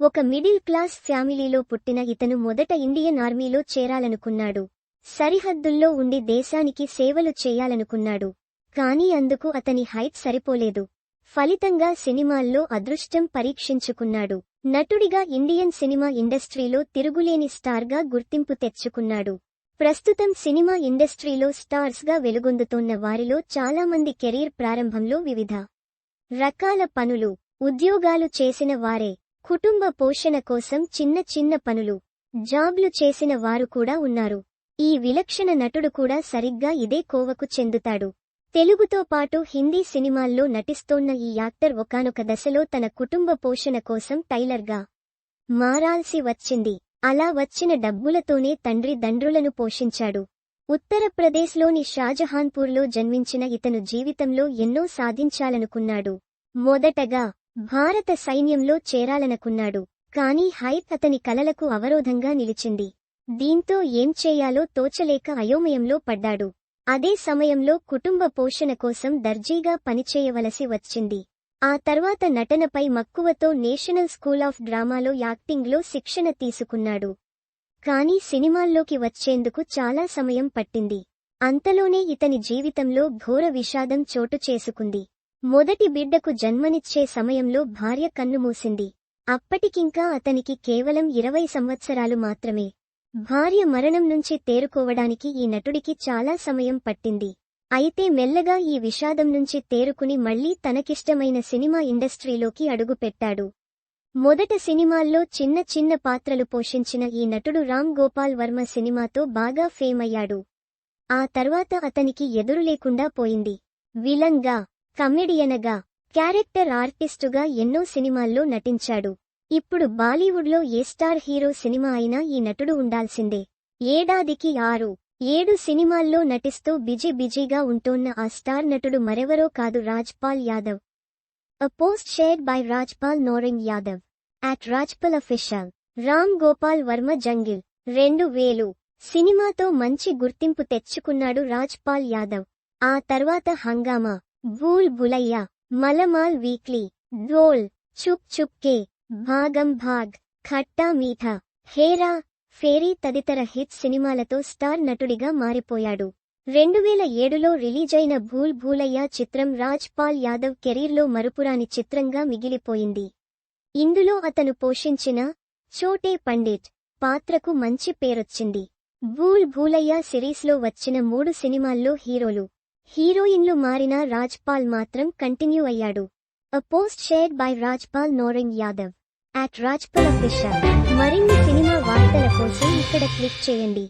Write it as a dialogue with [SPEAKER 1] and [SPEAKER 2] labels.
[SPEAKER 1] ఒక middle class ఫ్యామిలీలో పుట్టిన ఇతను మొదట ఇండియన్ ఆర్మీలో చేరాలనుకున్నాడు. సరిహద్దుల్లో ఉండి దేశానికి సేవలు చేయాలనుకున్నాడు. కానీ అందుకు అతని హైట్ సరిపోలేదు. ఫలితంగా సినిమాల్లో అదృష్టం పరీక్షించుకున్నాడు. నటుడిగా ఇండియన్ సినిమా ఇండస్ట్రీలో తిరుగులేని స్టార్గా గుర్తింపు తెచ్చుకున్నాడు. ప్రస్తుతం సినిమా ఇండస్ట్రీలో స్టార్స్గా వెలుగొందుతోన్న వారిలో చాలామంది కెరీర్ ప్రారంభంలో వివిధ రకాల పనులు, ఉద్యోగాలు చేసిన వారే. కుటుంబ పోషణ కోసం చిన్న చిన్న పనులు, జాబ్లు చేసిన వారు కూడా ఉన్నారు. ఈ విలక్షణ నటుడు కూడా సరిగ్గా ఇదే కోవకు చెందుతాడు. తెలుగుతో పాటు హిందీ సినిమాల్లో నటిస్తోన్న ఈ యాక్టర్ ఒకానొక దశలో తన కుటుంబ పోషణ కోసం టైలర్గా మారాల్సి వచ్చింది. అలా వచ్చిన డబ్బులతోనే తండ్రి దండ్రులను పోషించాడు. ఉత్తరప్రదేశ్లోని షాజహాన్పూర్లో జన్మించిన ఇతను జీవితంలో ఎన్నో సాధించాలనుకున్నాడు. మొదటగా భారత సైన్యంలో చేరాలనుకున్నాడు. కానీ హైట్ అతని కలలకు అవరోధంగా నిలిచింది. దీంతో ఏం చేయాలో తోచలేక అయోమయంలో పడ్డాడు. అదే సమయంలో కుటుంబ పోషణ కోసం దర్జీగా పనిచేయవలసి వచ్చింది. ఆ తర్వాత నటనపై మక్కువతో నేషనల్ స్కూల్ ఆఫ్ డ్రామాలో యాక్టింగ్లో శిక్షణ తీసుకున్నాడు. కానీ సినిమాల్లోకి వచ్చేందుకు చాలా సమయం పట్టింది. అంతలోనే ఇతని జీవితంలో ఘోర విషాదం చోటు చేసుకుంది. మొదటి బిడ్డకు జన్మనిచ్చే సమయంలో భార్య కన్నుమూసింది. అప్పటికింకా అతనికి కేవలం 20 సంవత్సరాలు మాత్రమే. భార్య మరణం నుంచి తేరుకోవడానికి ఈ నటుడికి చాలా సమయం పట్టింది. అయితే మెల్లగా ఈ విషాదం నుంచి తేరుకుని మళ్లీ తనకిష్టమైన సినిమా ఇండస్ట్రీలోకి అడుగుపెట్టాడు. మొదట సినిమాల్లో చిన్న చిన్న పాత్రలు పోషించిన ఈ నటుడు రామ్ గోపాల్ వర్మ సినిమాతో బాగా ఫేమ్ అయ్యాడు. ఆ తర్వాత అతనికి ఎదురులేకుండా పోయింది. విలన్గా, కమెడియనగా, క్యారెక్టర్ ఆర్టిస్టుగా ఎన్నో సినిమాల్లో నటించాడు. ఇప్పుడు బాలీవుడ్లో ఏ స్టార్ హీరో సినిమా అయినా ఈ నటుడు ఉండాల్సిందే. ఏడాదికి 6-7 సినిమాల్లో నటిస్తూ బిజీగా ఉంటోన్న ఆ స్టార్ నటుడు మరెవరో కాదు, Rajpal Yadav. A post shared by Rajpal Noring Yadav @RajpalOfficial. Ram Gopal Varma jungle 2000 సినిమాతో మంచి గుర్తింపు తెచ్చుకున్నాడు రాజ్పాల్ యాదవ్. ఆ తర్వాత హంగామా, భూల్ భులయ్యా, మలమాల్ వీక్లీ, ఢోల్, చుప్ చుప్ కే, భాగం భాగ్, ఖట్టా మీఠా, హేరా ఫేరీ తదితర హిట్ సినిమాలతో స్టార్ నటుడిగా మారిపోయాడు. 2007లో రిలీజైన భూల్ భూలయ్యా చిత్రం రాజ్పాల్ యాదవ్ కెరీర్లో మరుపురాని చిత్రంగా మిగిలిపోయింది. ఇందులో అతను పోషించిన చోటే పండిట్ పాత్రకు మంచి పేరొచ్చింది. భూల్ భూలయ్యా సిరీస్లో వచ్చిన 3 సినిమాల్లో హీరోయిన్లు మారినా రాజ్పాల్ మాత్రం కంటిన్యూ అయ్యాడు. A post shared by Rajpal Noring Yadav @RajpalOfficial. మరిన్ని సినిమా వార్తల కోసం ఇక్కడ క్లిక్ చేయండి.